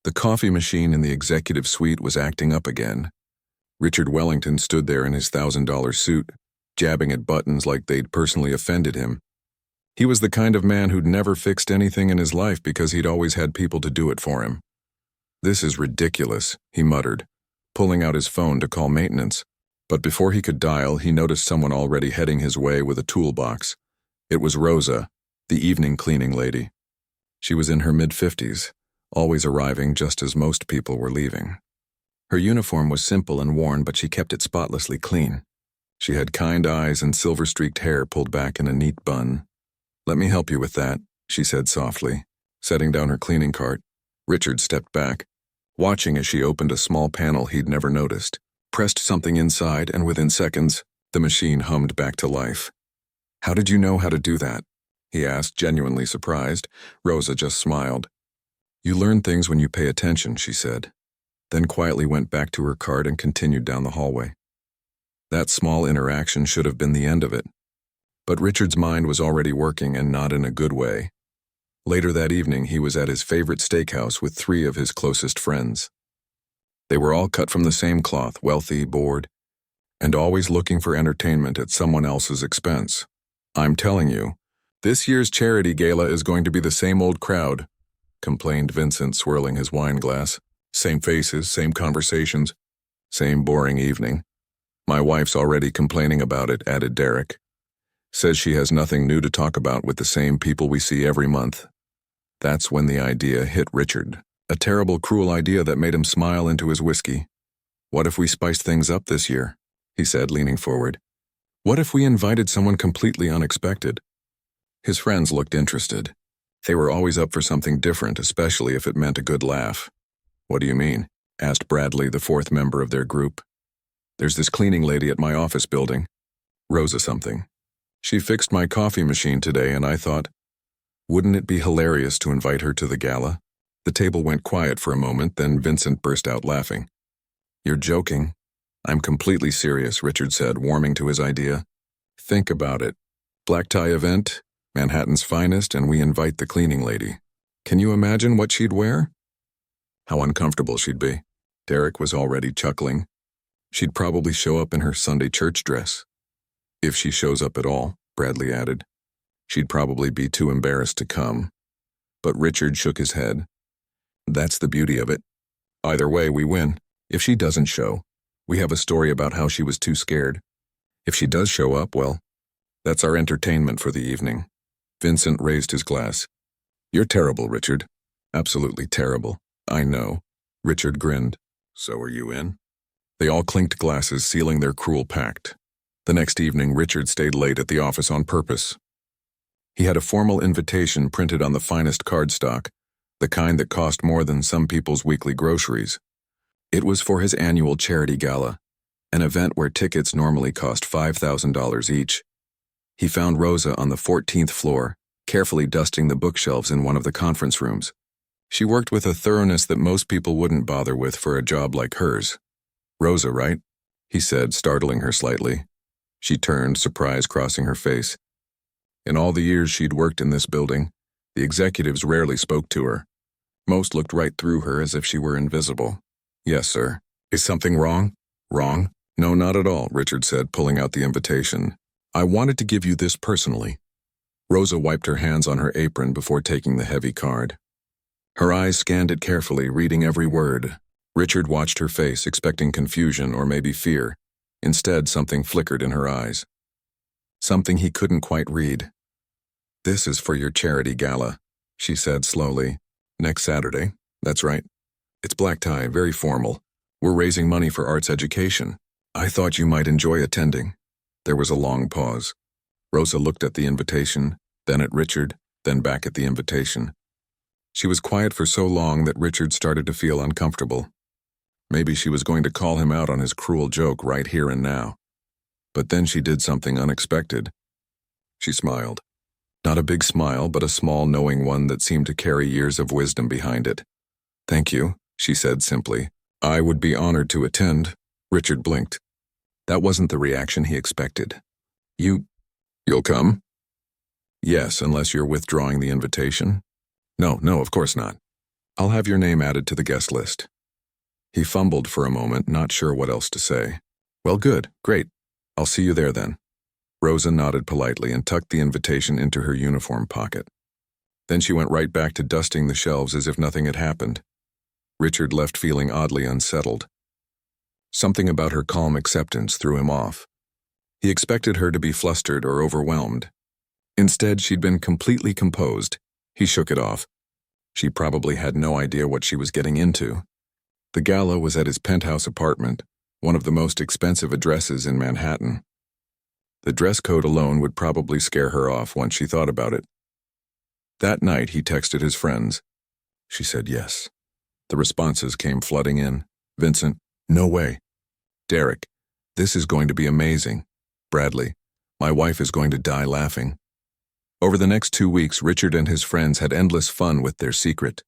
The coffee machine in the executive suite was acting up again. Richard Wellington stood there in his $1,000 suit, jabbing at buttons like they'd personally offended him. He was the kind of man who'd never fixed anything in his life because he'd always had people to do it for him. "This is ridiculous," he muttered, pulling out his phone to call maintenance. But before he could dial, he noticed someone already heading his way with a toolbox. It was Rosa, the evening cleaning lady. She was in her mid-50s, always arriving just as most people were leaving. Her uniform was simple and worn, but she kept it spotlessly clean. She had kind eyes and silver-streaked hair pulled back in a neat bun. "Let me help you with that," she said softly, setting down her cleaning cart. Richard stepped back, watching as she opened a small panel he'd never noticed, pressed something inside, and within seconds, the machine hummed back to life. "How did you know how to do that?" he asked, genuinely surprised. Rosa just smiled. "You learn things when you pay attention," she said, then quietly went back to her cart and continued down the hallway. That small interaction should have been the end of it. But Richard's mind was already working, and not in a good way. Later that evening, he was at his favorite steakhouse with 3 of his closest friends. They were all cut from the same cloth, wealthy, bored, and always looking for entertainment at someone else's expense. "I'm telling you, this year's charity gala is going to be the same old crowd," complained Vincent, swirling his wine glass. "Same faces, same conversations, same boring evening." "My wife's already complaining about it," added Derek. "Says she has nothing new to talk about with the same people we see every month." That's when the idea hit Richard. A terrible, cruel idea that made him smile into his whiskey. "What if we spiced things up this year?" he said, leaning forward. "What if we invited someone completely unexpected?" His friends looked interested. They were always up for something different, especially if it meant a good laugh. "What do you mean?" asked Bradley, the 4th member of their group. "There's this cleaning lady at my office building. Rosa something. She fixed my coffee machine today, and I thought, wouldn't it be hilarious to invite her to the gala?" The table went quiet for a moment, then Vincent burst out laughing. "You're joking." "I'm completely serious," Richard said, warming to his idea. "Think about it. Black tie event, Manhattan's finest, and we invite the cleaning lady. Can you imagine what she'd wear? How uncomfortable she'd be." Derek was already chuckling. "She'd probably show up in her Sunday church dress." "If she shows up at all," Bradley added. "She'd probably be too embarrassed to come." But Richard shook his head. "That's the beauty of it. Either way, we win. If she doesn't show, we have a story about how she was too scared. If she does show up, well, that's our entertainment for the evening." Vincent raised his glass. "You're terrible, Richard. Absolutely terrible." "I know." Richard grinned. "So are you in?" They all clinked glasses, sealing their cruel pact. The next evening, Richard stayed late at the office on purpose. He had a formal invitation printed on the finest cardstock, the kind that cost more than some people's weekly groceries. It was for his annual charity gala, an event where tickets normally cost $5,000 each. He found Rosa on the 14th floor, carefully dusting the bookshelves in one of the conference rooms. She worked with a thoroughness that most people wouldn't bother with for a job like hers. "Rosa, right?" he said, startling her slightly. She turned, surprise crossing her face. In all the years she'd worked in this building, the executives rarely spoke to her. Most looked right through her as if she were invisible. "Yes, sir. Is something wrong?" "Wrong? No, not at all," Richard said, pulling out the invitation. "I wanted to give you this personally." Rosa wiped her hands on her apron before taking the heavy card. Her eyes scanned it carefully, reading every word. Richard watched her face, expecting confusion or maybe fear. Instead, something flickered in her eyes. Something he couldn't quite read. "This is for your charity gala," she said slowly. "Next Saturday." "That's right. It's black tie, very formal. We're raising money for arts education. I thought you might enjoy attending." There was a long pause. Rosa looked at the invitation, then at Richard, then back at the invitation. She was quiet for so long that Richard started to feel uncomfortable. Maybe she was going to call him out on his cruel joke right here and now. But then she did something unexpected. She smiled. Not a big smile, but a small, knowing one that seemed to carry years of wisdom behind it. "Thank you," she said simply. "I would be honored to attend." Richard blinked. That wasn't the reaction he expected. You'll come?" "Yes, unless you're withdrawing the invitation." No, of course not." I'll have your name added to the guest list." He fumbled for a moment, not sure what else to say. "Well, good, great. I'll see you there then." Rosa nodded politely and tucked the invitation into her uniform pocket. Then she went right back to dusting the shelves as if nothing had happened. Richard left feeling oddly unsettled. Something about her calm acceptance threw him off. He expected her to be flustered or overwhelmed. Instead, she'd been completely composed. He shook it off. She probably had no idea what she was getting into. The gala was at his penthouse apartment, one of the most expensive addresses in Manhattan. The dress code alone would probably scare her off once she thought about it. That night, he texted his friends. She said yes. The responses came flooding in. Vincent, no way. Derek, this is going to be amazing. Bradley, my wife is going to die laughing. Over the next 2 weeks, Richard and his friends had endless fun with their secret.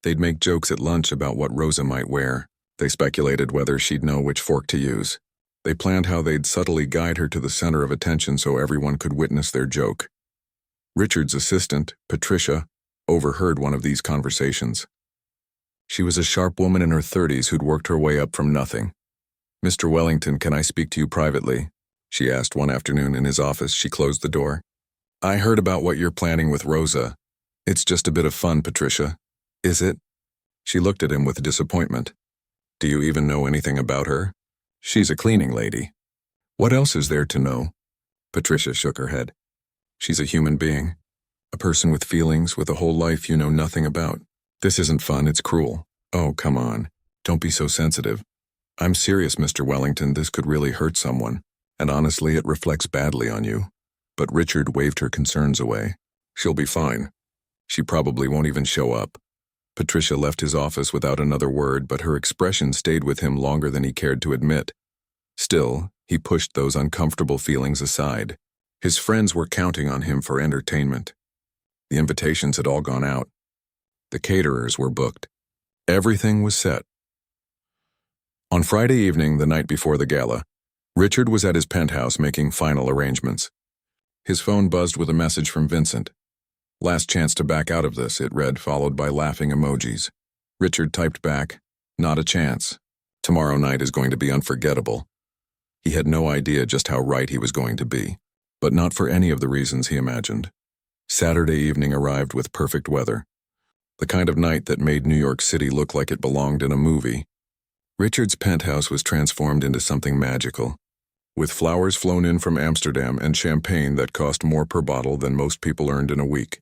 They'd make jokes at lunch about what Rosa might wear. They speculated whether she'd know which fork to use. They planned how they'd subtly guide her to the center of attention so everyone could witness their joke. Richard's assistant, Patricia, overheard one of these conversations. She was a sharp woman in her 30s who'd worked her way up from nothing. "Mr. Wellington, can I speak to you privately?" she asked one afternoon in his office. She closed the door. "I heard about what you're planning with Rosa. It's just a bit of fun, Patricia." "Is it?" She looked at him with disappointment. "Do you even know anything about her?" "She's a cleaning lady." "What else is there to know?" Patricia shook her head. "She's a human being. A person with feelings, with a whole life you know nothing about. This isn't fun, it's cruel." "Oh, come on. Don't be so sensitive." "I'm serious, Mr. Wellington. This could really hurt someone. And honestly, it reflects badly on you." But Richard waved her concerns away. "She'll be fine. She probably won't even show up." Patricia left his office without another word, but her expression stayed with him longer than he cared to admit. Still, he pushed those uncomfortable feelings aside. His friends were counting on him for entertainment. The invitations had all gone out. The caterers were booked. Everything was set. On Friday evening, the night before the gala, Richard was at his penthouse making final arrangements. His phone buzzed with a message from Vincent. "Last chance to back out of this," it read, followed by laughing emojis. Richard typed back, "Not a chance. Tomorrow night is going to be unforgettable." He had no idea just how right he was going to be, but not for any of the reasons he imagined. Saturday evening arrived with perfect weather. The kind of night that made New York City look like it belonged in a movie. Richard's penthouse was transformed into something magical, with flowers flown in from Amsterdam and champagne that cost more per bottle than most people earned in a week.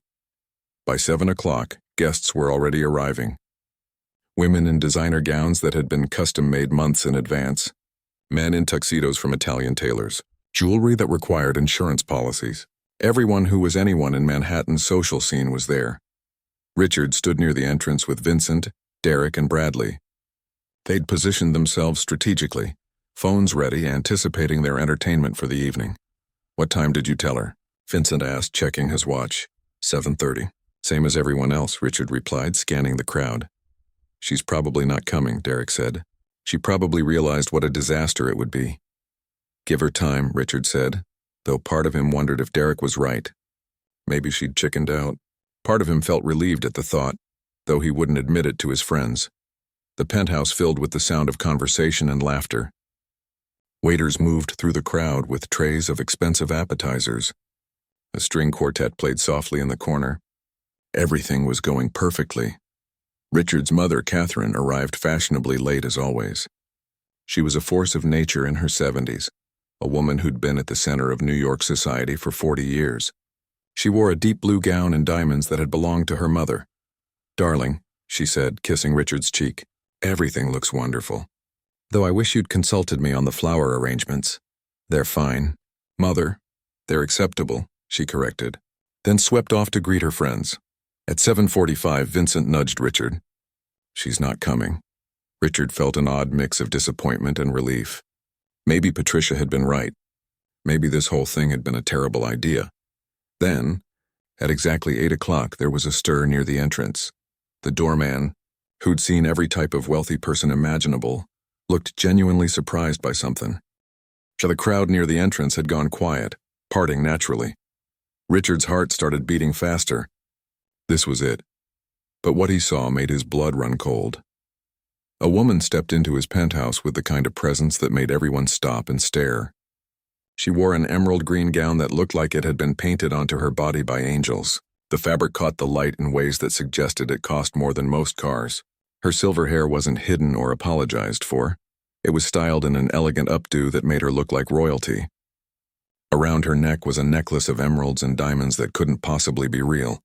By 7 o'clock, guests were already arriving. Women in designer gowns that had been custom-made months in advance. Men in tuxedos from Italian tailors. Jewelry that required insurance policies. Everyone who was anyone in Manhattan's social scene was there. Richard stood near the entrance with Vincent, Derek, and Bradley. They'd positioned themselves strategically, phones ready, anticipating their entertainment for the evening. "What time did you tell her?" Vincent asked, checking his watch. 7:30. "Same as everyone else," Richard replied, scanning the crowd. "She's probably not coming," Derek said. "She probably realized what a disaster it would be." "Give her time," Richard said, though part of him wondered if Derek was right. Maybe she'd chickened out. Part of him felt relieved at the thought, though he wouldn't admit it to his friends. The penthouse filled with the sound of conversation and laughter. Waiters moved through the crowd with trays of expensive appetizers. A string quartet played softly in the corner. Everything was going perfectly. Richard's mother, Catherine, arrived fashionably late as always. She was a force of nature in her 70s, a woman who'd been at the center of New York society for 40 years. She wore a deep blue gown and diamonds that had belonged to her mother. "Darling," she said, kissing Richard's cheek, "everything looks wonderful. Though I wish you'd consulted me on the flower arrangements. They're fine. Mother, they're acceptable," she corrected, then swept off to greet her friends. At 7:45, Vincent nudged Richard. "She's not coming." Richard felt an odd mix of disappointment and relief. Maybe Patricia had been right. Maybe this whole thing had been a terrible idea. Then, at exactly 8 o'clock, there was a stir near the entrance. The doorman, who'd seen every type of wealthy person imaginable, looked genuinely surprised by something. The crowd near the entrance had gone quiet, parting naturally. Richard's heart started beating faster. This was it. But what he saw made his blood run cold. A woman stepped into his penthouse with the kind of presence that made everyone stop and stare. She wore an emerald green gown that looked like it had been painted onto her body by angels. The fabric caught the light in ways that suggested it cost more than most cars. Her silver hair wasn't hidden or apologized for. It was styled in an elegant updo that made her look like royalty. Around her neck was a necklace of emeralds and diamonds that couldn't possibly be real.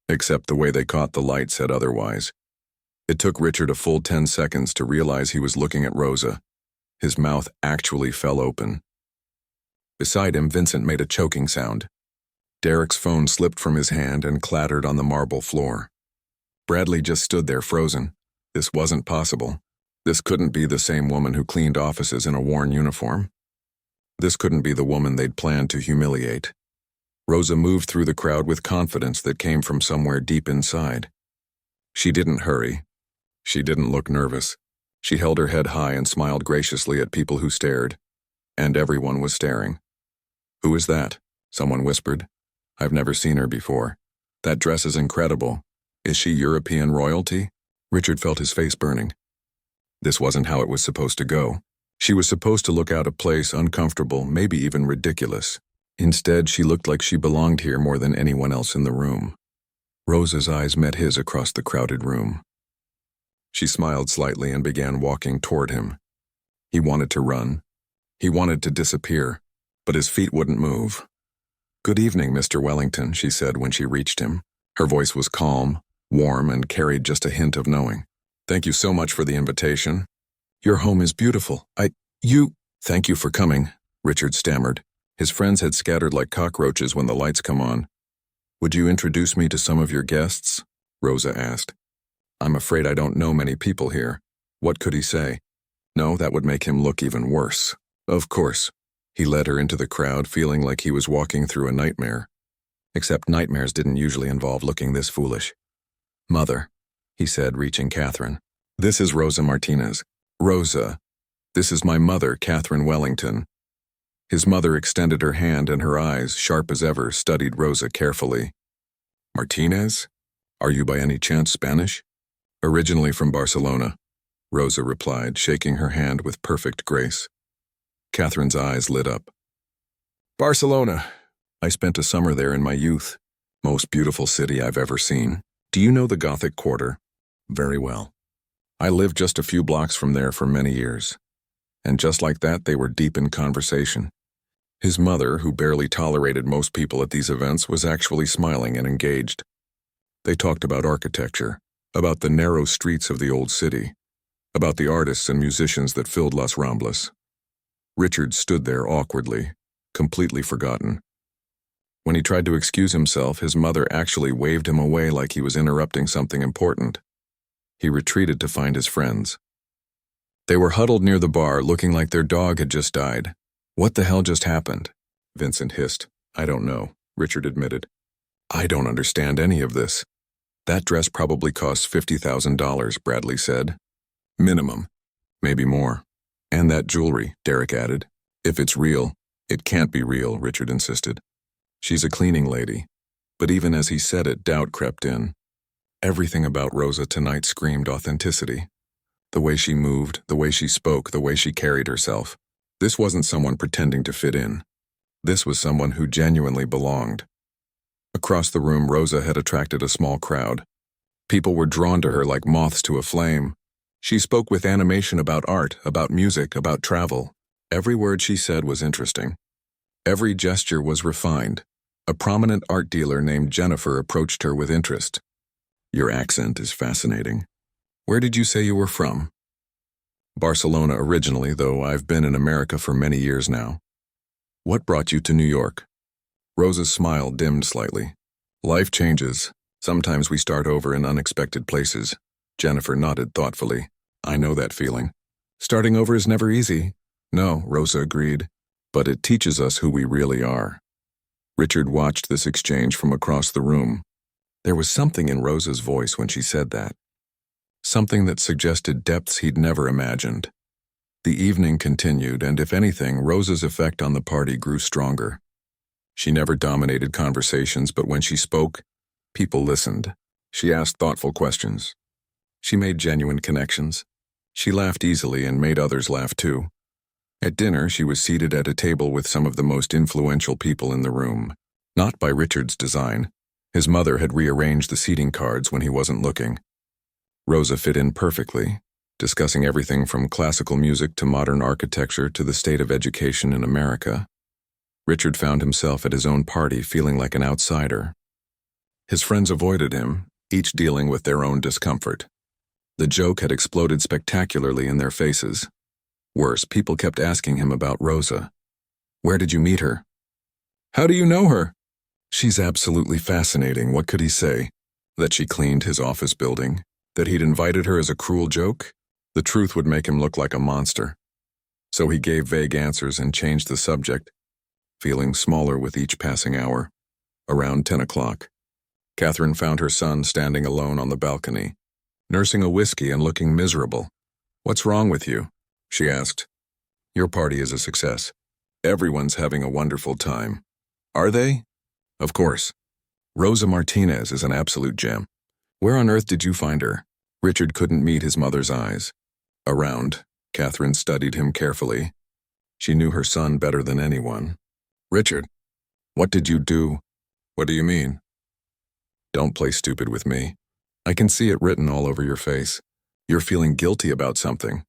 Except the way they caught the light said otherwise. It took Richard a full 10 seconds to realize he was looking at Rosa. His mouth actually fell open. Beside him, Vincent made a choking sound. Derek's phone slipped from his hand and clattered on the marble floor. Bradley just stood there frozen. This wasn't possible. This couldn't be the same woman who cleaned offices in a worn uniform. This couldn't be the woman they'd planned to humiliate. Rosa moved through the crowd with confidence that came from somewhere deep inside. She didn't hurry. She didn't look nervous. She held her head high and smiled graciously at people who stared. And everyone was staring. "Who is that?" someone whispered. "I've never seen her before. That dress is incredible. Is she European royalty?" Richard felt his face burning. This wasn't how it was supposed to go. She was supposed to look out of place, uncomfortable, maybe even ridiculous. Instead, she looked like she belonged here more than anyone else in the room. Rosa's eyes met his across the crowded room. She smiled slightly and began walking toward him. He wanted to run. He wanted to disappear, but his feet wouldn't move. "Good evening, Mr. Wellington," she said when she reached him. Her voice was calm, warm, and carried just a hint of knowing. "Thank you so much for the invitation. Your home is beautiful. Thank you for coming," Richard stammered. His friends had scattered like cockroaches when the lights come on. "Would you introduce me to some of your guests?" Rosa asked. "I'm afraid I don't know many people here." What could he say? No, that would make him look even worse. Of course. He led her into the crowd, feeling like he was walking through a nightmare. Except nightmares didn't usually involve looking this foolish. "Mother," he said, reaching Catherine. "This is Rosa Martinez." "Rosa, this is my mother, Catherine Wellington." His mother extended her hand and her eyes, sharp as ever, studied Rosa carefully. "Martinez? Are you by any chance Spanish?" "Originally from Barcelona," Rosa replied, shaking her hand with perfect grace. Catherine's eyes lit up. "Barcelona. I spent a summer there in my youth. Most beautiful city I've ever seen. Do you know the Gothic Quarter?" "Very well. I lived just a few blocks from there for many years." And just like that, they were deep in conversation. His mother, who barely tolerated most people at these events, was actually smiling and engaged. They talked about architecture, about the narrow streets of the old city, about the artists and musicians that filled Las Ramblas. Richard stood there awkwardly, completely forgotten. When he tried to excuse himself, his mother actually waved him away like he was interrupting something important. He retreated to find his friends. They were huddled near the bar, looking like their dog had just died. "What the hell just happened?" Vincent hissed. "I don't know," Richard admitted. "I don't understand any of this." "That dress probably costs $50,000, Bradley said. "Minimum. Maybe more. And that jewelry," Derek added. "If it's real." "It can't be real," Richard insisted. "She's a cleaning lady." But even as he said it, doubt crept in. Everything about Rosa tonight screamed authenticity. The way she moved, the way she spoke, the way she carried herself. This wasn't someone pretending to fit in. This was someone who genuinely belonged. Across the room, Rosa had attracted a small crowd. People were drawn to her like moths to a flame. She spoke with animation about art, about music, about travel. Every word she said was interesting. Every gesture was refined. A prominent art dealer named Jennifer approached her with interest. "Your accent is fascinating. Where did you say you were from?" "Barcelona originally, though I've been in America for many years now." "What brought you to New York?" Rosa's smile dimmed slightly. "Life changes. Sometimes we start over in unexpected places." Jennifer nodded thoughtfully. "I know that feeling. Starting over is never easy." "No," Rosa agreed. "But it teaches us who we really are." Richard watched this exchange from across the room. There was something in Rosa's voice when she said that. Something that suggested depths he'd never imagined. The evening continued, and if anything, Rosa's effect on the party grew stronger. She never dominated conversations, but when she spoke, people listened. She asked thoughtful questions. She made genuine connections. She laughed easily and made others laugh too. At dinner, she was seated at a table with some of the most influential people in the room. Not by Richard's design. His mother had rearranged the seating cards when he wasn't looking. Rosa fit in perfectly, discussing everything from classical music to modern architecture to the state of education in America. Richard found himself at his own party feeling like an outsider. His friends avoided him, each dealing with their own discomfort. The joke had exploded spectacularly in their faces. Worse, people kept asking him about Rosa. Where did you meet her? How do you know her? She's absolutely fascinating. What could he say? That she cleaned his office building? That he'd invited her as a cruel joke? The truth would make him look like a monster. So he gave vague answers and changed the subject, feeling smaller with each passing hour. Around 10 o'clock, Catherine found her son standing alone on the balcony, nursing a whiskey and looking miserable. What's wrong with you? She asked. Your party is a success. Everyone's having a wonderful time. Are they? Of course. Rosa Martinez is an absolute gem. Where on earth did you find her? Richard couldn't meet his mother's eyes. Around, Catherine studied him carefully. She knew her son better than anyone. Richard, what did you do? What do you mean? Don't play stupid with me. I can see it written all over your face. You're feeling guilty about something.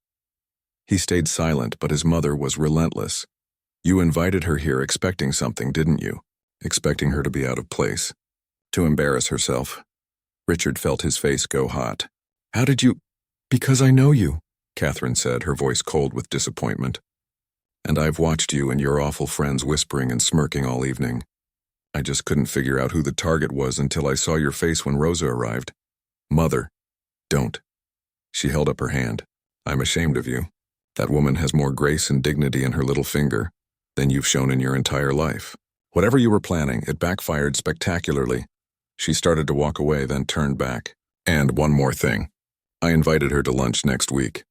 He stayed silent, but his mother was relentless. You invited her here expecting something, didn't you? Expecting her to be out of place. To embarrass herself. Richard felt his face go hot. How did you? Because I know you, Catherine said, her voice cold with disappointment. And I've watched you and your awful friends whispering and smirking all evening. I just couldn't figure out who the target was until I saw your face when Rosa arrived. Mother, don't. She held up her hand. I'm ashamed of you. That woman has more grace and dignity in her little finger than you've shown in your entire life. Whatever you were planning, it backfired spectacularly. She started to walk away, then turned back. And one more thing. I invited her to lunch next week.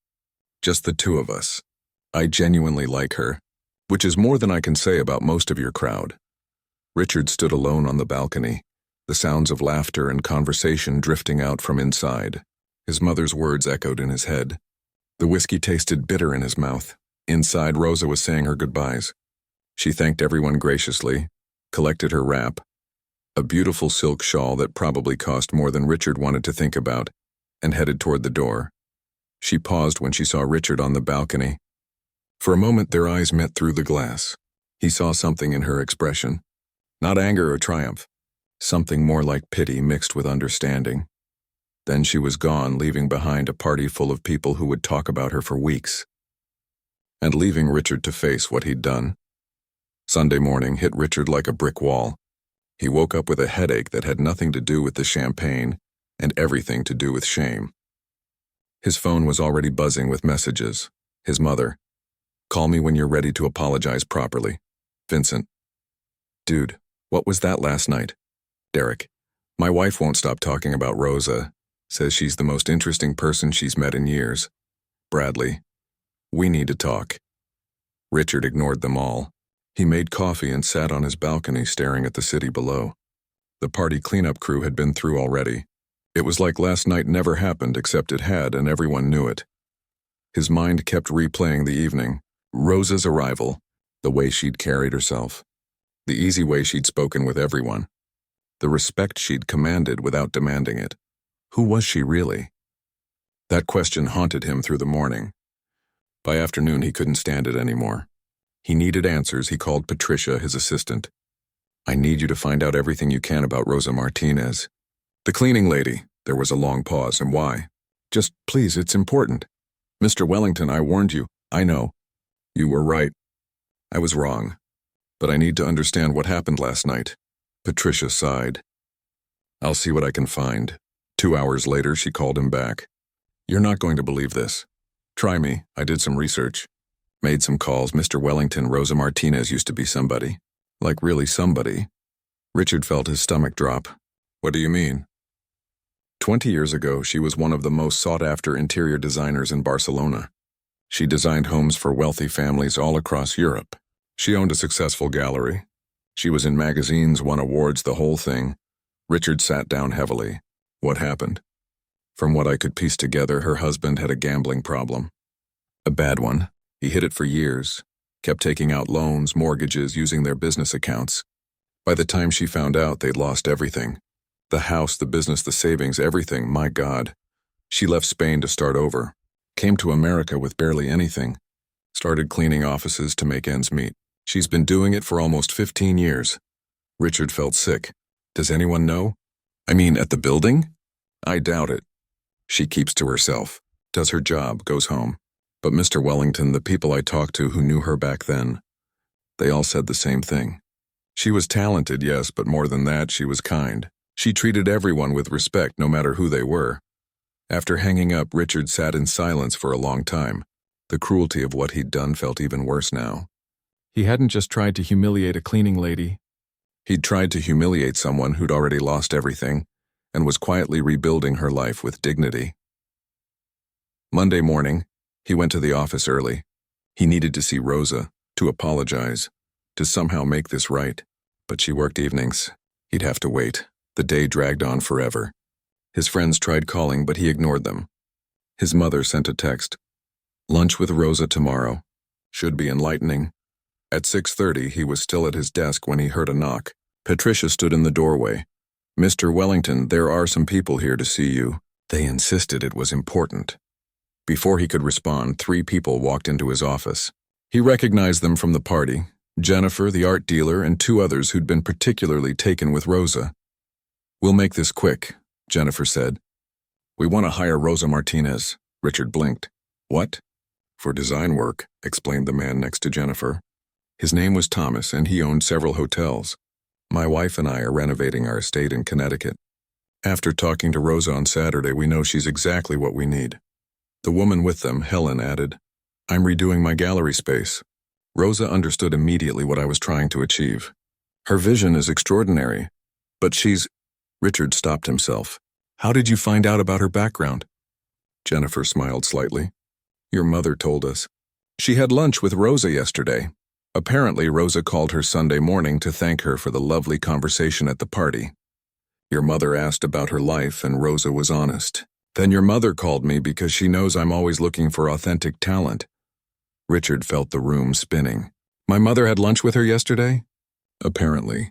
Just the two of us. I genuinely like her, which is more than I can say about most of your crowd. Richard stood alone on the balcony, the sounds of laughter and conversation drifting out from inside. His mother's words echoed in his head. The whiskey tasted bitter in his mouth. Inside, Rosa was saying her goodbyes. She thanked everyone graciously, collected her wrap, a beautiful silk shawl that probably cost more than Richard wanted to think about, and headed toward the door. She paused when she saw Richard on the balcony. For a moment, their eyes met through the glass. He saw something in her expression. Not anger or triumph. Something more like pity mixed with understanding. Then she was gone, leaving behind a party full of people who would talk about her for weeks. And leaving Richard to face what he'd done. Sunday morning hit Richard like a brick wall. He woke up with a headache that had nothing to do with the champagne and everything to do with shame. His phone was already buzzing with messages. His mother. Call me when you're ready to apologize properly. Vincent. Dude, what was that last night? Derek. My wife won't stop talking about Rosa. Says she's the most interesting person she's met in years. Bradley. We need to talk. Richard ignored them all. He made coffee and sat on his balcony staring at the city below. The party cleanup crew had been through already. It was like last night never happened, except it had, and everyone knew it. His mind kept replaying the evening. Rosa's arrival, the way she'd carried herself, the easy way she'd spoken with everyone, the respect she'd commanded without demanding it. Who was she really? That question haunted him through the morning. By afternoon, he couldn't stand it anymore. He needed answers. He called Patricia, his assistant. I need you to find out everything you can about Rosa Martinez. The cleaning lady. There was a long pause. And why? Just, please, it's important. Mr. Wellington, I warned you. I know. You were right. I was wrong. But I need to understand what happened last night. Patricia sighed. I'll see what I can find. 2 hours later, she called him back. You're not going to believe this. Try me. I did some research. Made some calls. Mr. Wellington, Rosa Martinez used to be somebody. Like really somebody. Richard felt his stomach drop. What do you mean? 20 years ago, she was one of the most sought-after interior designers in Barcelona. She designed homes for wealthy families all across Europe. She owned a successful gallery. She was in magazines, won awards, the whole thing. Richard sat down heavily. What happened? From what I could piece together, her husband had a gambling problem. A bad one. He hid it for years, kept taking out loans, mortgages, using their business accounts. By the time she found out, they'd lost everything. The house, the business, the savings, everything, my God. She left Spain to start over, came to America with barely anything, started cleaning offices to make ends meet. She's been doing it for almost 15 years. Richard felt sick. Does anyone know? I mean, at the building? I doubt it. She keeps to herself, does her job, goes home. But Mr. Wellington, the people I talked to who knew her back then, they all said the same thing. She was talented, yes, but more than that, she was kind. She treated everyone with respect, no matter who they were. After hanging up, Richard sat in silence for a long time. The cruelty of what he'd done felt even worse now. He hadn't just tried to humiliate a cleaning lady. He'd tried to humiliate someone who'd already lost everything and was quietly rebuilding her life with dignity. Monday morning, he went to the office early. He needed to see Rosa, to apologize, to somehow make this right. But she worked evenings. He'd have to wait. The day dragged on forever. His friends tried calling, but he ignored them. His mother sent a text. Lunch with Rosa tomorrow. Should be enlightening. At 6:30, he was still at his desk when he heard a knock. Patricia stood in the doorway. Mr. Wellington, there are some people here to see you. They insisted it was important. Before he could respond, 3 people walked into his office. He recognized them from the party, Jennifer, the art dealer, and 2 others who'd been particularly taken with Rosa. We'll make this quick, Jennifer said. We want to hire Rosa Martinez. Richard blinked. What? For design work, explained the man next to Jennifer. His name was Thomas, and he owned several hotels. My wife and I are renovating our estate in Connecticut. After talking to Rosa on Saturday, we know she's exactly what we need. The woman with them, Helen, added, I'm redoing my gallery space. Rosa understood immediately what I was trying to achieve. Her vision is extraordinary, but Richard stopped himself. How did you find out about her background? Jennifer smiled slightly. Your mother told us. She had lunch with Rosa yesterday. Apparently, Rosa called her Sunday morning to thank her for the lovely conversation at the party. Your mother asked about her life, and Rosa was honest. Then your mother called me because she knows I'm always looking for authentic talent. Richard felt the room spinning. My mother had lunch with her yesterday? Apparently.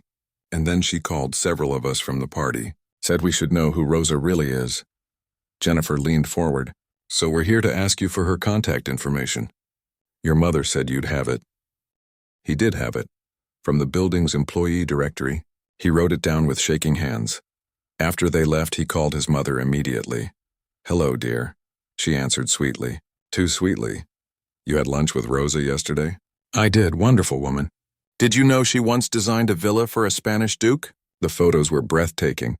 And then she called several of us from the party, said we should know who Rosa really is. Jennifer leaned forward. So we're here to ask you for her contact information. Your mother said you'd have it. He did have it. From the building's employee directory. He wrote it down with shaking hands. After they left, he called his mother immediately. Hello, dear. She answered sweetly. Too sweetly. You had lunch with Rosa yesterday? I did. Wonderful woman. Did you know she once designed a villa for a Spanish duke? The photos were breathtaking.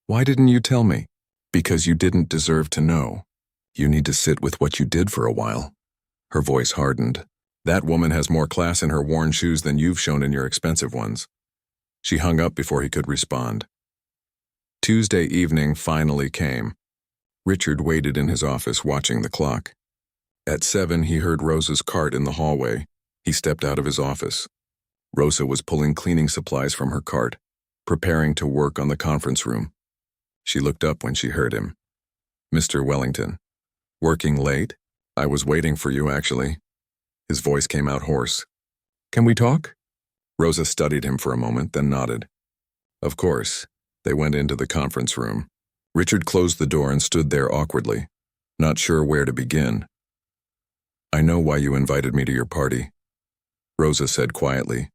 Why didn't you tell me? Because you didn't deserve to know. You need to sit with what you did for a while. Her voice hardened. That woman has more class in her worn shoes than you've shown in your expensive ones. She hung up before he could respond. Tuesday evening finally came. Richard waited in his office watching the clock. At 7, he heard Rosa's cart in the hallway. He stepped out of his office. Rosa was pulling cleaning supplies from her cart, preparing to work on the conference room. She looked up when she heard him. Mr. Wellington. Working late? I was waiting for you, actually. His voice came out hoarse. Can we talk? Rosa studied him for a moment, then nodded. Of course. They went into the conference room. Richard closed the door and stood there awkwardly, not sure where to begin. I know why you invited me to your party, Rosa said quietly,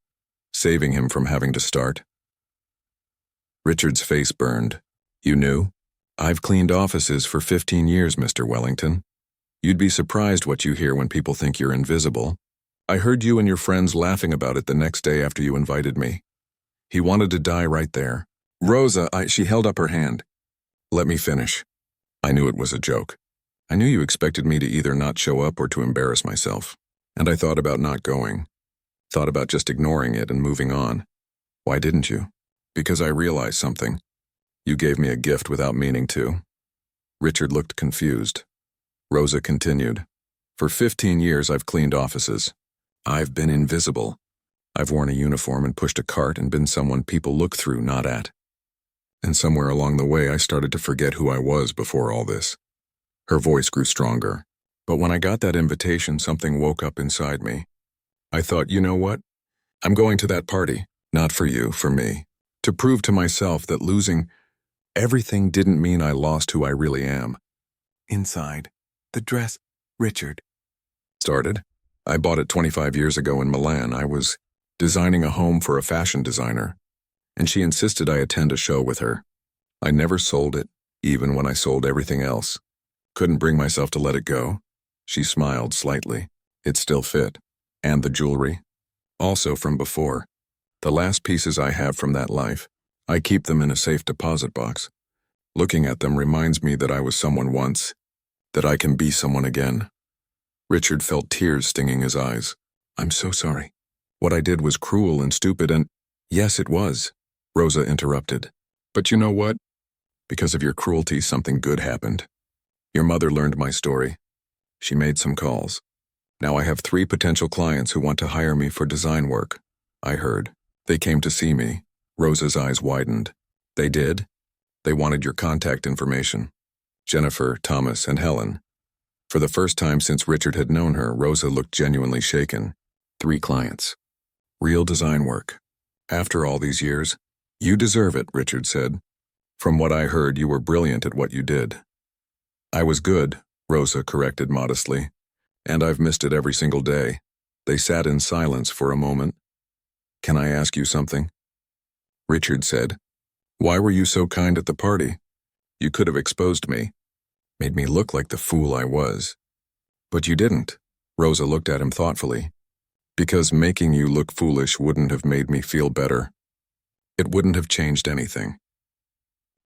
saving him from having to start. Richard's face burned. You knew? I've cleaned offices for 15 years, Mr. Wellington. You'd be surprised what you hear when people think you're invisible. I heard you and your friends laughing about it the next day after you invited me. He wanted to die right there. Rosa, she held up her hand. Let me finish. I knew it was a joke. I knew you expected me to either not show up or to embarrass myself. And I thought about not going. Thought about just ignoring it and moving on. Why didn't you? Because I realized something. You gave me a gift without meaning to. Richard looked confused. Rosa continued. For 15 years I've cleaned offices. I've been invisible. I've worn a uniform and pushed a cart and been someone people look through, not at. And somewhere along the way, I started to forget who I was before all this. Her voice grew stronger. But when I got that invitation, something woke up inside me. I thought, you know what? I'm going to that party. Not for you, for me. To prove to myself that losing everything didn't mean I lost who I really am. Inside, the dress, Richard started. I bought it 25 years ago in Milan. I was designing a home for a fashion designer, and she insisted I attend a show with her. I never sold it, even when I sold everything else. Couldn't bring myself to let it go. She smiled slightly. It still fit. And the jewelry? Also from before. The last pieces I have from that life. I keep them in a safe deposit box. Looking at them reminds me that I was someone once, that I can be someone again. Richard felt tears stinging his eyes. I'm so sorry. What I did was cruel and stupid and— Yes, it was, Rosa interrupted. But you know what? Because of your cruelty, something good happened. Your mother learned my story. She made some calls. Now I have 3 potential clients who want to hire me for design work. I heard. They came to see me. Rosa's eyes widened. They did? They wanted your contact information. Jennifer, Thomas, and Helen. For the first time since Richard had known her, Rosa looked genuinely shaken. 3 clients. Real design work. After all these years, you deserve it, Richard said. From what I heard, you were brilliant at what you did. I was good, Rosa corrected modestly. And I've missed it every single day. They sat in silence for a moment. Can I ask you something? Richard said. Why were you so kind at the party? You could have exposed me. Made me look like the fool I was. But you didn't. Rosa looked at him thoughtfully. Because making you look foolish wouldn't have made me feel better. It wouldn't have changed anything.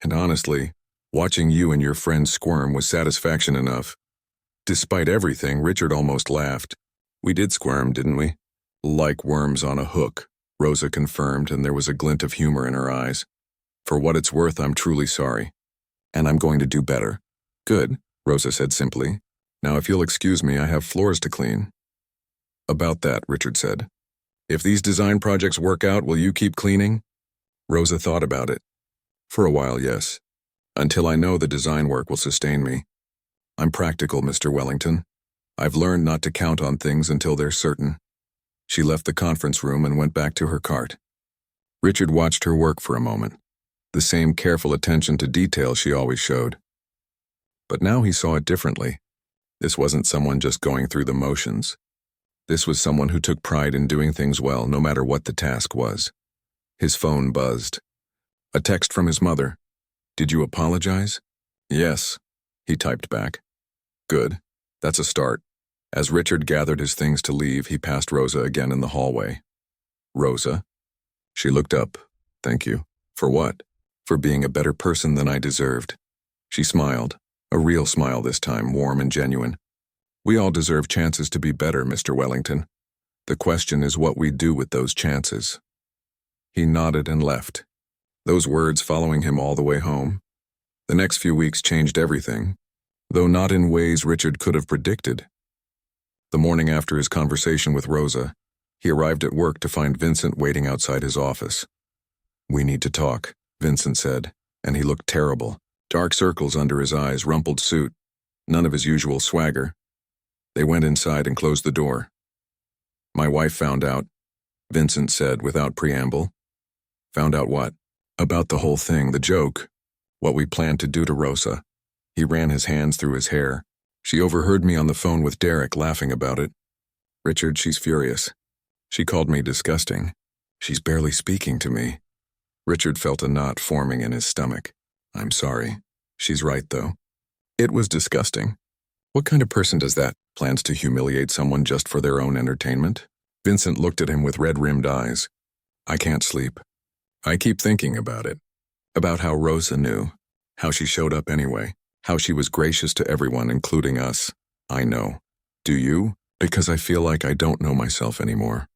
And honestly, watching you and your friends squirm was satisfaction enough. Despite everything, Richard almost laughed. We did squirm, didn't we? Like worms on a hook, Rosa confirmed, and there was a glint of humor in her eyes. For what it's worth, I'm truly sorry. And I'm going to do better. Good, Rosa said simply. Now if you'll excuse me, I have floors to clean. About that, Richard said. If these design projects work out, will you keep cleaning? Rosa thought about it. For a while, yes. Until I know the design work will sustain me. I'm practical, Mr. Wellington. I've learned not to count on things until they're certain. She left the conference room and went back to her cart. Richard watched her work for a moment, the same careful attention to detail she always showed. But now he saw it differently. This wasn't someone just going through the motions. This was someone who took pride in doing things well, no matter what the task was. His phone buzzed. A text from his mother. Did you apologize? Yes, he typed back. Good. That's a start. As Richard gathered his things to leave, he passed Rosa again in the hallway. Rosa? She looked up. Thank you. For what? For being a better person than I deserved. She smiled. A real smile this time, warm and genuine. We all deserve chances to be better, Mr. Wellington. The question is what we do with those chances. He nodded and left. Those words following him all the way home. The next few weeks changed everything, though not in ways Richard could have predicted. The morning after his conversation with Rosa, he arrived at work to find Vincent waiting outside his office. We need to talk, Vincent said, and he looked terrible. Dark circles under his eyes, rumpled suit, none of his usual swagger. They went inside and closed the door. My wife found out, Vincent said without preamble. Found out what? About the whole thing, the joke. What we planned to do to Rosa. He ran his hands through his hair. She overheard me on the phone with Derek laughing about it. Richard, she's furious. She called me disgusting. She's barely speaking to me. Richard felt a knot forming in his stomach. I'm sorry. She's right, though. It was disgusting. What kind of person does that? Plans to humiliate someone just for their own entertainment? Vincent looked at him with red-rimmed eyes. I can't sleep. I keep thinking about it. About how Rosa knew. How she showed up anyway. How she was gracious to everyone, including us. I know. Do you? Because I feel like I don't know myself anymore.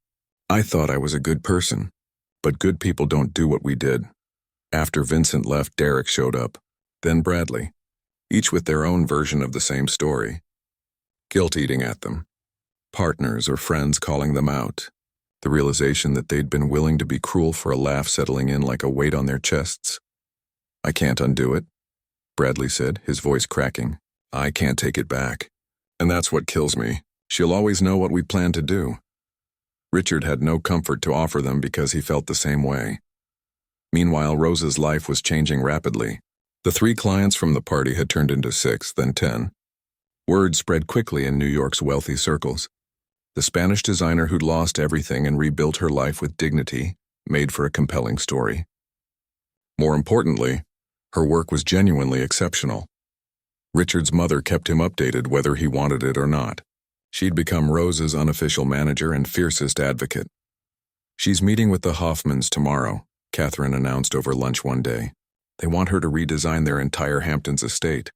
I thought I was a good person. But good people don't do what we did. After Vincent left, Derek showed up. Then Bradley. Each with their own version of the same story. Guilt eating at them. Partners or friends calling them out. The realization that they'd been willing to be cruel for a laugh settling in like a weight on their chests. I can't undo it, Bradley said, his voice cracking. I can't take it back. And that's what kills me. She'll always know what we plan to do. Richard had no comfort to offer them because he felt the same way. Meanwhile, Rosa's life was changing rapidly. The 3 clients from the party had turned into 6, then 10. Word spread quickly in New York's wealthy circles. The Spanish designer who'd lost everything and rebuilt her life with dignity made for a compelling story. More importantly, her work was genuinely exceptional. Richard's mother kept him updated whether he wanted it or not. She'd become Rosa's unofficial manager and fiercest advocate. She's meeting with the Hoffmans tomorrow, Catherine announced over lunch one day. They want her to redesign their entire Hamptons estate.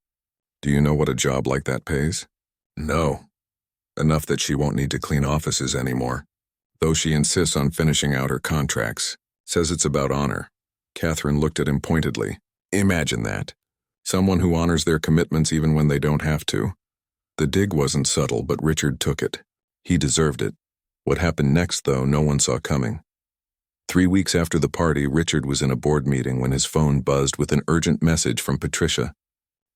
Do you know what a job like that pays? No. Enough that she won't need to clean offices anymore. Though she insists on finishing out her contracts, says it's about honor. Catherine looked at him pointedly. Imagine that. Someone who honors their commitments even when they don't have to. The dig wasn't subtle, but Richard took it. He deserved it. What happened next, though, no one saw coming. 3 weeks after the party, Richard was in a board meeting when his phone buzzed with an urgent message from Patricia.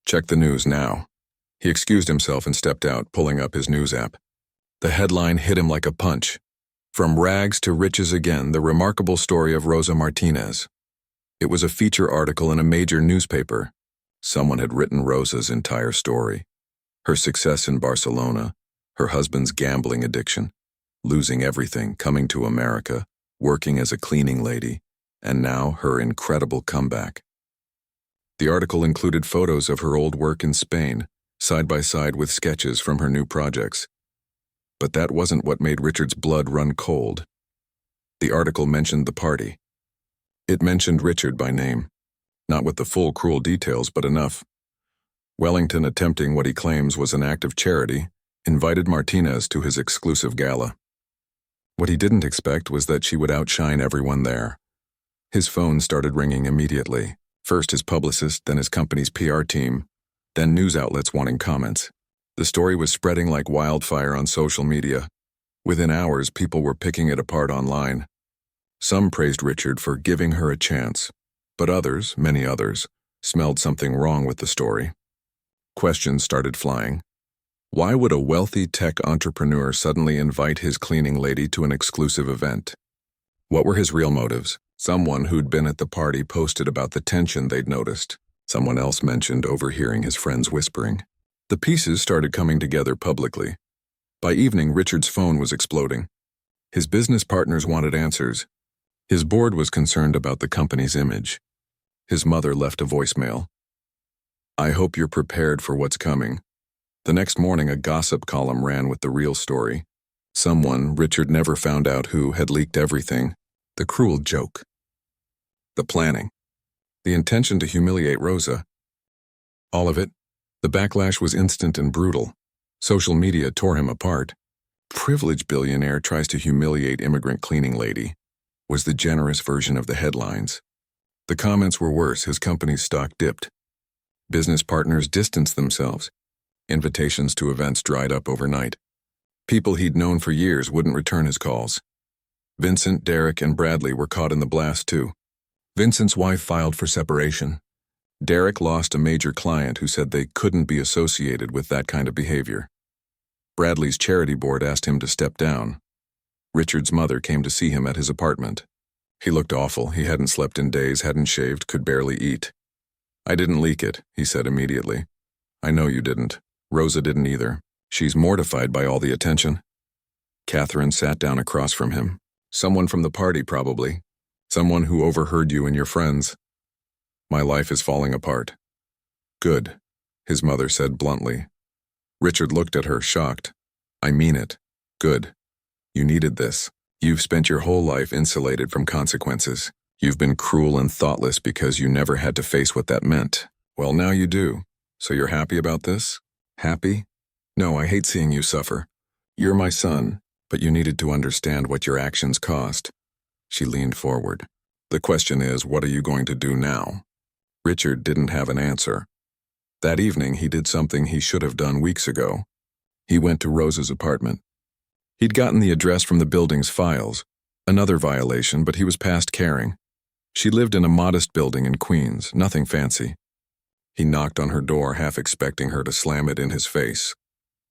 Check the news now. He excused himself and stepped out, pulling up his news app. The headline hit him like a punch. From rags to riches again, the remarkable story of Rosa Martinez. It was a feature article in a major newspaper. Someone had written Rosa's entire story. Her success in Barcelona, her husband's gambling addiction, losing everything, coming to America, working as a cleaning lady, and now her incredible comeback. The article included photos of her old work in Spain, side by side with sketches from her new projects. But that wasn't what made Richard's blood run cold. The article mentioned the party. It mentioned Richard by name, not with the full cruel details, but enough. Wellington, attempting what he claims was an act of charity, invited Martinez to his exclusive gala. What he didn't expect was that she would outshine everyone there. His phone started ringing immediately. First his publicist, then his company's PR team, then news outlets wanting comments. The story was spreading like wildfire on social media. Within hours, people were picking it apart online. Some praised Richard for giving her a chance, but others, many others, smelled something wrong with the story. Questions started flying. Why would a wealthy tech entrepreneur suddenly invite his cleaning lady to an exclusive event? What were his real motives? Someone who'd been at the party posted about the tension they'd noticed. Someone else mentioned overhearing his friends whispering. The pieces started coming together publicly. By evening, Richard's phone was exploding. His business partners wanted answers. His board was concerned about the company's image. His mother left a voicemail. I hope you're prepared for what's coming. The next morning, a gossip column ran with the real story. Someone, Richard never found out who, had leaked everything. The cruel joke. The planning. The intention to humiliate Rosa. All of it. The backlash was instant and brutal. Social media tore him apart. Privileged billionaire tries to humiliate immigrant cleaning lady, was the generous version of the headlines. The comments were worse. His company's stock dipped. Business partners distanced themselves. Invitations to events dried up overnight. People he'd known for years wouldn't return his calls. Vincent, Derek, and Bradley were caught in the blast too. Vincent's wife filed for separation. Derek lost a major client who said they couldn't be associated with that kind of behavior. Bradley's charity board asked him to step down. Richard's mother came to see him at his apartment. He looked awful. He hadn't slept in days, hadn't shaved, could barely eat. I didn't leak it, he said immediately. I know you didn't. Rosa didn't either. She's mortified by all the attention. Catherine sat down across from him. Someone from the party, probably. Someone who overheard you and your friends. My life is falling apart. Good, his mother said bluntly. Richard looked at her, shocked. I mean it. Good. You needed this. You've spent your whole life insulated from consequences. You've been cruel and thoughtless because you never had to face what that meant. Well, now you do. So you're happy about this? Happy? No, I hate seeing you suffer. You're my son, but you needed to understand what your actions cost. She leaned forward. The question is, what are you going to do now? Richard didn't have an answer. That evening, he did something he should have done weeks ago. He went to Rosa's apartment. He'd gotten the address from the building's files. Another violation, but he was past caring. She lived in a modest building in Queens, nothing fancy. He knocked on her door, half expecting her to slam it in his face.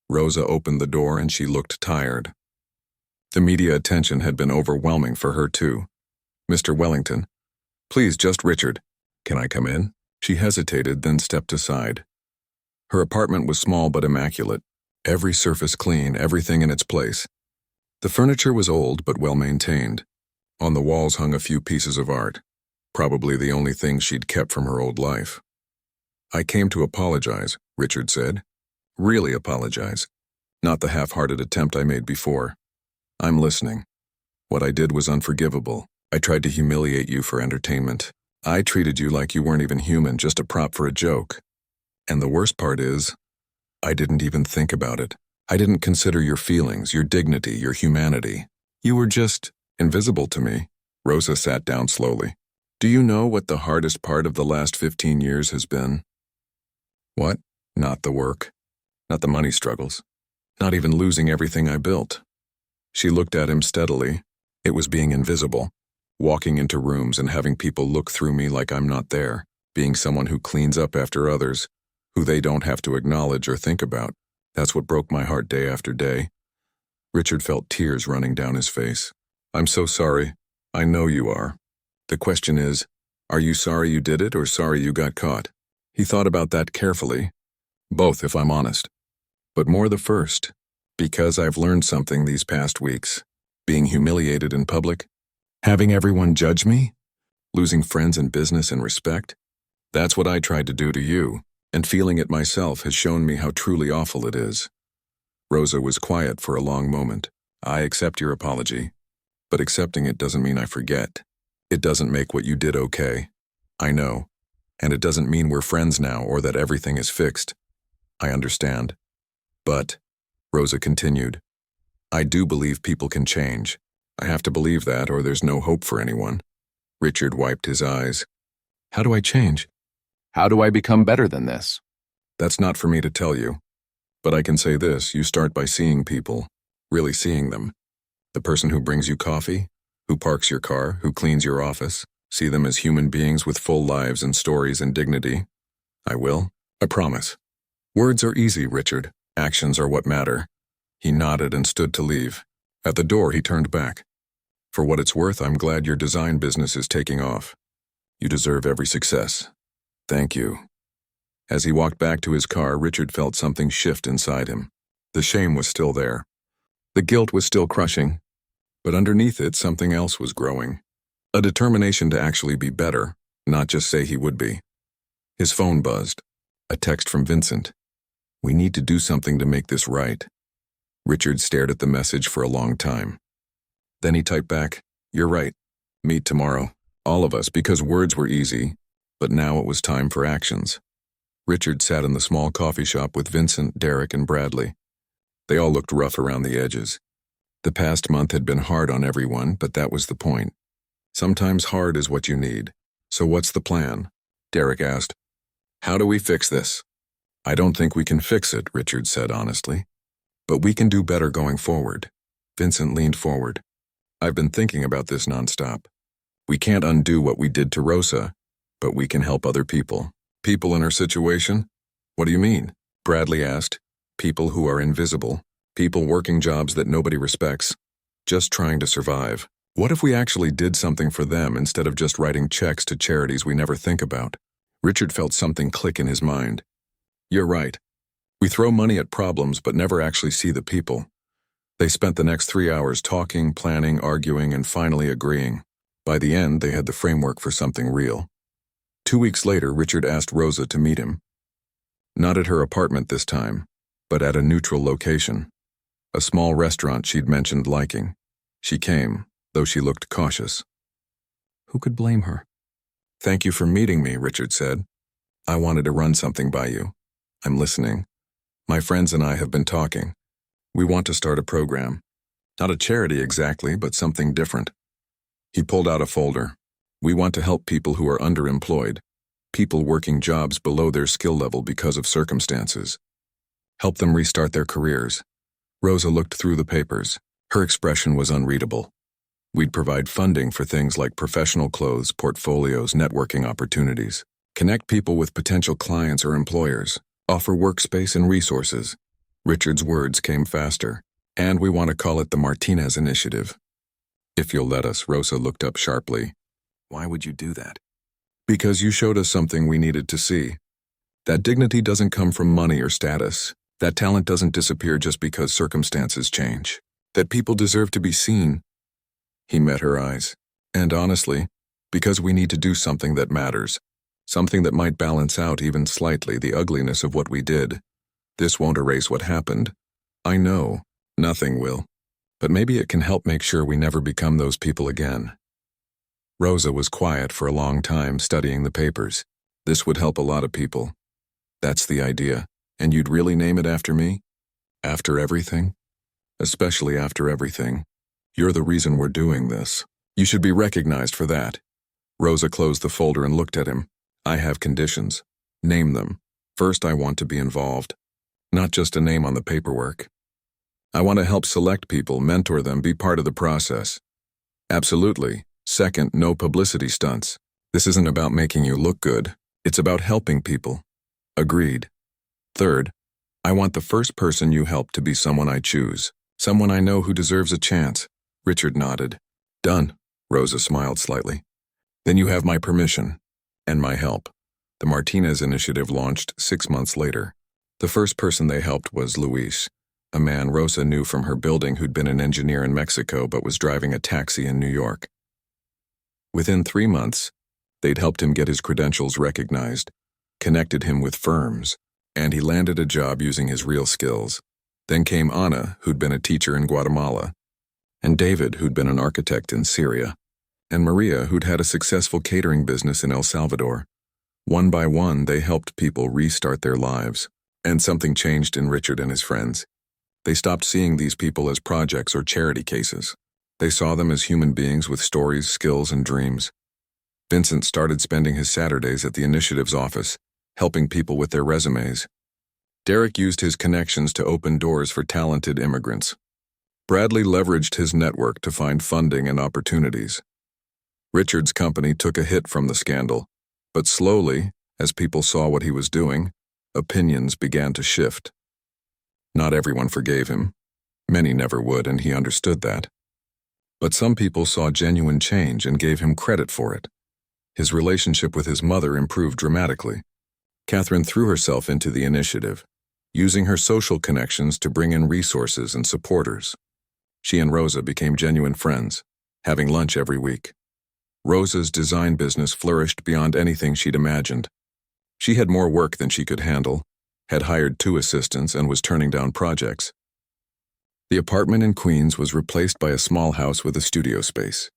Rosa opened the door and she looked tired. The media attention had been overwhelming for her too. "Mr. Wellington." "Please, just Richard." "Can I come in?" She hesitated, then stepped aside. Her apartment was small but immaculate. Every surface clean, everything in its place. The furniture was old but well maintained. On the walls hung a few pieces of art, probably the only things she'd kept from her old life. "I came to apologize," Richard said. "Really apologize. Not the half-hearted attempt I made before. I'm listening. What I did was unforgivable. I tried to humiliate you for entertainment. I treated you like you weren't even human, just a prop for a joke. And the worst part is, I didn't even think about it. I didn't consider your feelings, your dignity, your humanity. You were just invisible to me." Rosa sat down slowly. "Do you know what the hardest part of the last 15 years has been?" "What?" "Not the work. Not the money struggles. Not even losing everything I built." She looked at him steadily. "It was being invisible. Walking into rooms and having people look through me like I'm not there. Being someone who cleans up after others, who they don't have to acknowledge or think about. That's what broke my heart day after day." Richard felt tears running down his face. "I'm so sorry. I know you are. The question is, are you sorry you did it or sorry you got caught?" He thought about that carefully. "Both, if I'm honest. But more the first, because I've learned something these past weeks. Being humiliated in public, having everyone judge me, losing friends and business and respect. That's what I tried to do to you, and feeling it myself has shown me how truly awful it is." Rosa was quiet for a long moment. "I accept your apology, but accepting it doesn't mean I forget. It doesn't make what you did okay. I know. And it doesn't mean we're friends now or that everything is fixed. I understand. But," Rosa continued, "I do believe people can change. I have to believe that or there's no hope for anyone." Richard wiped his eyes. "How do I change?" "How do I become better than this?" "That's not for me to tell you. But I can say this, you start by seeing people, really seeing them. The person who brings you coffee, who parks your car, who cleans your office. See them as human beings with full lives and stories and dignity. I will. I promise. Words are easy, Richard. Actions are what matter." He nodded and stood to leave. At the door, he turned back. "For what it's worth, I'm glad your design business is taking off. You deserve every success. Thank you." As he walked back to his car, Richard felt something shift inside him. The shame was still there. The guilt was still crushing. But underneath it, something else was growing. A determination to actually be better, not just say he would be. His phone buzzed. A text from Vincent. "We need to do something to make this right." Richard stared at the message for a long time. Then he typed back, "You're right. Meet tomorrow. All of us, because words were easy, but now it was time for actions." Richard sat in the small coffee shop with Vincent, Derek, and Bradley. They all looked rough around the edges. The past month had been hard on everyone, but that was the point. Sometimes hard is what you need. "So what's the plan?" Derek asked. "How do we fix this?" "I don't think we can fix it," Richard said honestly. "But we can do better going forward." Vincent leaned forward. "I've been thinking about this nonstop. We can't undo what we did to Rosa, but we can help other people." "People in her situation? What do you mean?" Bradley asked. "People who are invisible. People working jobs that nobody respects. Just trying to survive. What if we actually did something for them instead of just writing checks to charities we never think about?" Richard felt something click in his mind. "You're right. We throw money at problems but never actually see the people." They spent the next 3 hours talking, planning, arguing, and finally agreeing. By the end, they had the framework for something real. 2 weeks later, Richard asked Rosa to meet him. Not at her apartment this time, but at a neutral location. A small restaurant she'd mentioned liking. She came, though she looked cautious. Who could blame her? "Thank you for meeting me," Richard said. "I wanted to run something by you. I'm listening. My friends and I have been talking. We want to start a program. Not a charity exactly, but something different." He pulled out a folder. "We want to help people who are underemployed, people working jobs below their skill level because of circumstances. Help them restart their careers." Rosa looked through the papers. Her expression was unreadable. We'd provide funding for things like professional clothes, portfolios, networking opportunities, connect people with potential clients or employers, offer workspace and resources. Richard's words came faster. And we want to call it the Martinez Initiative. If you'll let us, Rosa looked up sharply. Why would you do that? Because you showed us something we needed to see. That dignity doesn't come from money or status. That talent doesn't disappear just because circumstances change. That people deserve to be seen. He met her eyes. And honestly, because we need to do something that matters. Something that might balance out even slightly the ugliness of what we did. This won't erase what happened. I know. Nothing will. But maybe it can help make sure we never become those people again. Rosa was quiet for a long time, studying the papers. This would help a lot of people. That's the idea. And you'd really name it after me? After everything? Especially after everything. You're the reason we're doing this. You should be recognized for that. Rosa closed the folder and looked at him. I have conditions. Name them. First, I want to be involved. Not just a name on the paperwork. I want to help select people, mentor them, be part of the process. Absolutely. Second, no publicity stunts. This isn't about making you look good. It's about helping people. Agreed. Third, I want the first person you help to be someone I choose. Someone I know who deserves a chance. Richard nodded. Done. Rosa smiled slightly. Then you have my permission. And my help. The Martinez Initiative launched 6 months later. The first person they helped was Luis. A man Rosa knew from her building who'd been an engineer in Mexico but was driving a taxi in New York. Within 3 months, they'd helped him get his credentials recognized, connected him with firms, and he landed a job using his real skills. Then came Ana, who'd been a teacher in Guatemala, and David, who'd been an architect in Syria, and Maria, who'd had a successful catering business in El Salvador. One by one, they helped people restart their lives, and something changed in Richard and his friends. They stopped seeing these people as projects or charity cases. They saw them as human beings with stories, skills, and dreams. Vincent started spending his Saturdays at the initiative's office, helping people with their resumes. Derek used his connections to open doors for talented immigrants. Bradley leveraged his network to find funding and opportunities. Richard's company took a hit from the scandal, but slowly, as people saw what he was doing, opinions began to shift. Not everyone forgave him. Many never would, and he understood that. But some people saw genuine change and gave him credit for it. His relationship with his mother improved dramatically. Catherine threw herself into the initiative, using her social connections to bring in resources and supporters. She and Rosa became genuine friends, having lunch every week. Rosa's design business flourished beyond anything she'd imagined. She had more work than she could handle, had hired 2 assistants, and was turning down projects. The apartment in Queens was replaced by a small house with a studio space.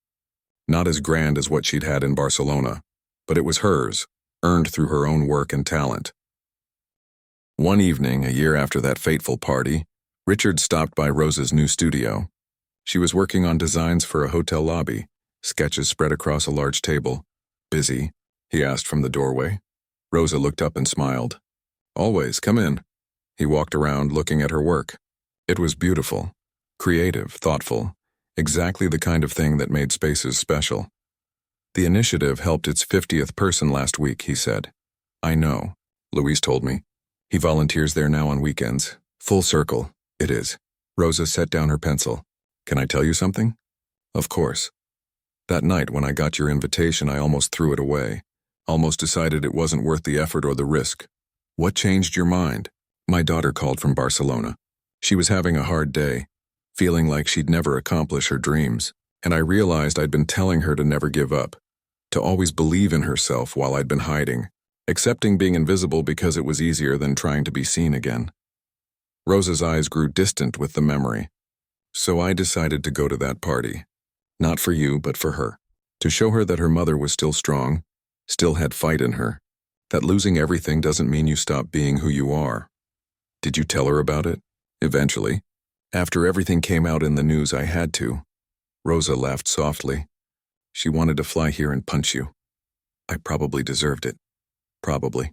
Not as grand as what she'd had in Barcelona, but it was hers, earned through her own work and talent. One evening, a year after that fateful party, Richard stopped by Rosa's new studio. She was working on designs for a hotel lobby, sketches spread across a large table. Busy? He asked from the doorway. Rosa looked up and smiled. Always, come in. He walked around looking at her work. It was beautiful, creative, thoughtful, exactly the kind of thing that made spaces special. The initiative helped its 50th person last week, he said. I know, Luis told me. He volunteers there now on weekends. Full circle, it is. Rosa set down her pencil. Can I tell you something? Of course. That night when I got your invitation, I almost threw it away. Almost decided it wasn't worth the effort or the risk. What changed your mind? My daughter called from Barcelona. She was having a hard day, feeling like she'd never accomplish her dreams, and I realized I'd been telling her to never give up, to always believe in herself while I'd been hiding, accepting being invisible because it was easier than trying to be seen again. Rosa's eyes grew distant with the memory. So I decided to go to that party. Not for you, but for her. To show her that her mother was still strong, still had fight in her, that losing everything doesn't mean you stop being who you are. Did you tell her about it? Eventually. After everything came out in the news, I had to. Rosa laughed softly. She wanted to fly here and punch you. I probably deserved it. Probably.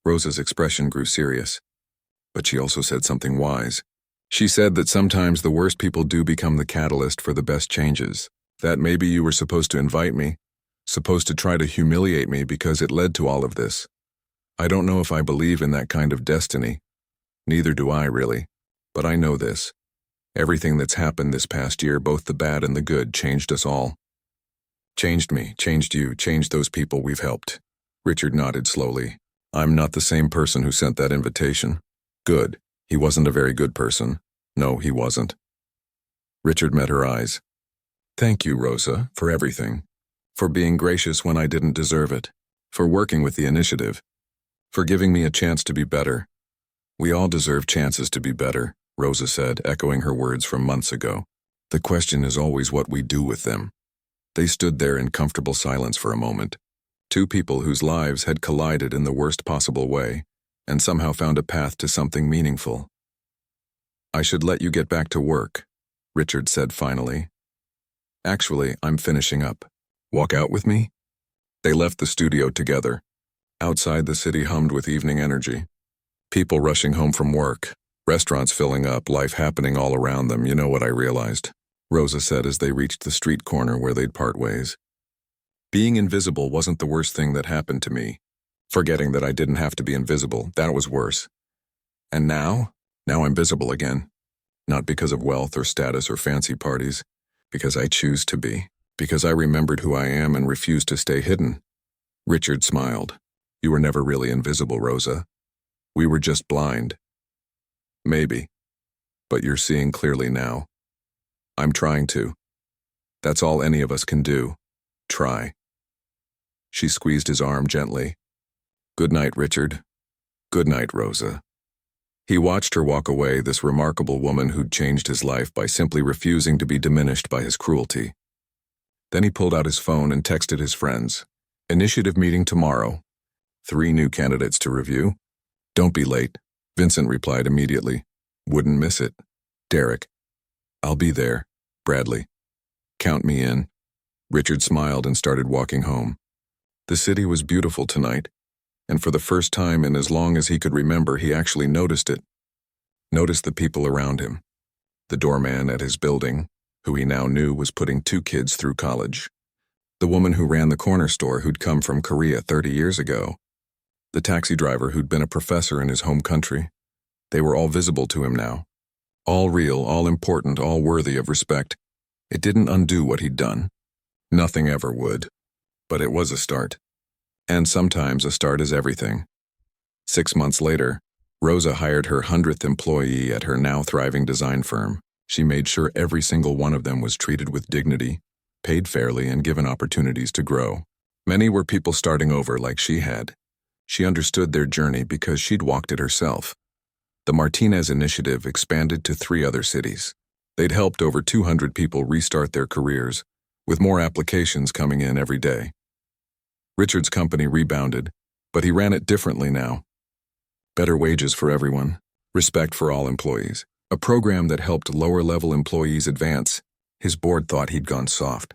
Rosa's expression grew serious. But she also said something wise. She said that sometimes the worst people do become the catalyst for the best changes. That maybe you were supposed to invite me, supposed to try to humiliate me because it led to all of this. I don't know if I believe in that kind of destiny. Neither do I, really. But I know this. Everything that's happened this past year, both the bad and the good, changed us all. Changed me, changed you, changed those people we've helped. Richard nodded slowly. I'm not the same person who sent that invitation. Good. He wasn't a very good person. No, he wasn't. Richard met her eyes. Thank you, Rosa, for everything. For being gracious when I didn't deserve it. For working with the initiative. For giving me a chance to be better. We all deserve chances to be better, Rosa said, echoing her words from months ago. The question is always what we do with them. They stood there in comfortable silence for a moment. Two people whose lives had collided in the worst possible way, and somehow found a path to something meaningful. I should let you get back to work, Richard said finally. Actually, I'm finishing up. Walk out with me? They left the studio together. Outside, the city hummed with evening energy. People rushing home from work, restaurants filling up, life happening all around them. You know what I realized, Rosa said as they reached the street corner where they'd part ways. Being invisible wasn't the worst thing that happened to me. Forgetting that I didn't have to be invisible, that was worse. And now I'm visible again. Not because of wealth or status or fancy parties, because I choose to be. Because I remembered who I am and refused to stay hidden. Richard smiled. You were never really invisible, Rosa. We were just blind. Maybe. But you're seeing clearly now. I'm trying to. That's all any of us can do. Try. She squeezed his arm gently. Good night, Richard. Good night, Rosa. He watched her walk away, this remarkable woman who'd changed his life by simply refusing to be diminished by his cruelty. Then he pulled out his phone and texted his friends. Initiative meeting tomorrow. 3 new candidates to review. Don't be late, Vincent replied immediately. Wouldn't miss it. Derek. I'll be there. Bradley. Count me in. Richard smiled and started walking home. The city was beautiful tonight, and for the first time in as long as he could remember, he actually noticed it. Noticed the people around him. The doorman at his building, who he now knew was putting 2 kids through college. The woman who ran the corner store who'd come from Korea 30 years ago. The taxi driver who'd been a professor in his home country. They were all visible to him now. All real, all important, all worthy of respect. It didn't undo what he'd done. Nothing ever would. But it was a start. And sometimes a start is everything. 6 months later, Rosa hired her 100th employee at her now thriving design firm. She made sure every single one of them was treated with dignity, paid fairly, and given opportunities to grow. Many were people starting over like she had. She understood their journey because she'd walked it herself. The Martinez Initiative expanded to 3 other cities. They'd helped over 200 people restart their careers, with more applications coming in every day. Richard's company rebounded, but he ran it differently now. Better wages for everyone, respect for all employees, a program that helped lower-level employees advance. His board thought he'd gone soft.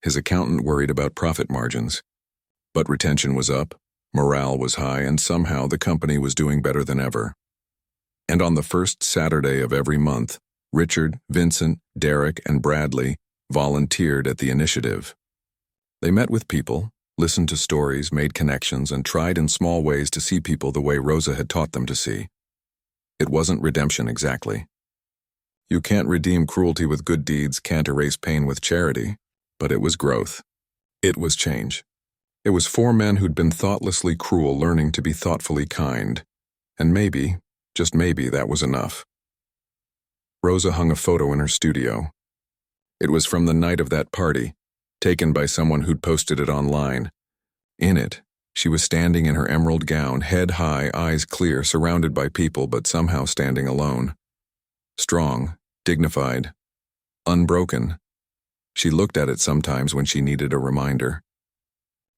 His accountant worried about profit margins. But retention was up, morale was high, and somehow the company was doing better than ever. And on the first Saturday of every month, Richard, Vincent, Derek, and Bradley volunteered at the initiative. They met with people, listened to stories, made connections, and tried in small ways to see people the way Rosa had taught them to see. It wasn't redemption exactly. You can't redeem cruelty with good deeds, can't erase pain with charity, but it was growth. It was change. It was 4 men who'd been thoughtlessly cruel learning to be thoughtfully kind. And maybe, just maybe, that was enough. Rosa hung a photo in her studio. It was from the night of that party, taken by someone who'd posted it online. In it, she was standing in her emerald gown, head high, eyes clear, surrounded by people, but somehow standing alone. Strong, dignified, unbroken. She looked at it sometimes when she needed a reminder.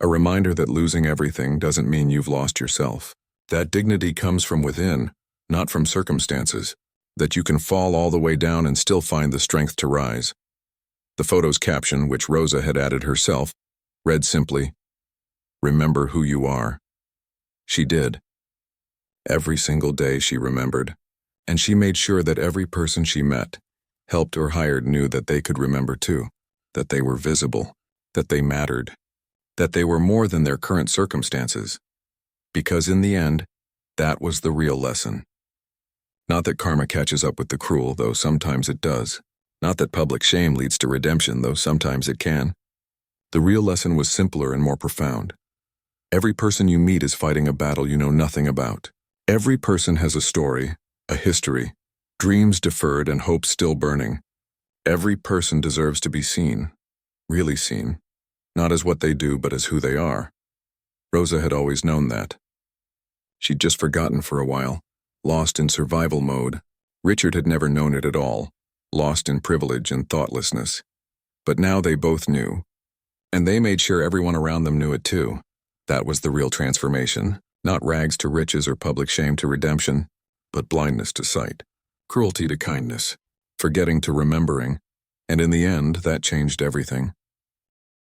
A reminder that losing everything doesn't mean you've lost yourself. That dignity comes from within, not from circumstances. That you can fall all the way down and still find the strength to rise. The photo's caption, which Rosa had added herself, read simply, "Remember who you are." She did. Every single day she remembered, and she made sure that every person she met, helped or hired, knew that they could remember too. that they were visible, that they mattered, that they were more than their current circumstances. Because in the end, that was the real lesson. Not that karma catches up with the cruel, though sometimes it does. Not that public shame leads to redemption, though sometimes it can. The real lesson was simpler and more profound. Every person you meet is fighting a battle you know nothing about. Every person has a story, a history, dreams deferred and hopes still burning. Every person deserves to be seen, really seen, not as what they do but as who they are. Rosa had always known that. She'd just forgotten for a while, lost in survival mode. Richard had never known it at all, lost in privilege and thoughtlessness. But now they both knew. And they made sure everyone around them knew it too. That was the real transformation, not rags to riches or public shame to redemption, but blindness to sight, cruelty to kindness, forgetting to remembering, and in the end, that changed everything.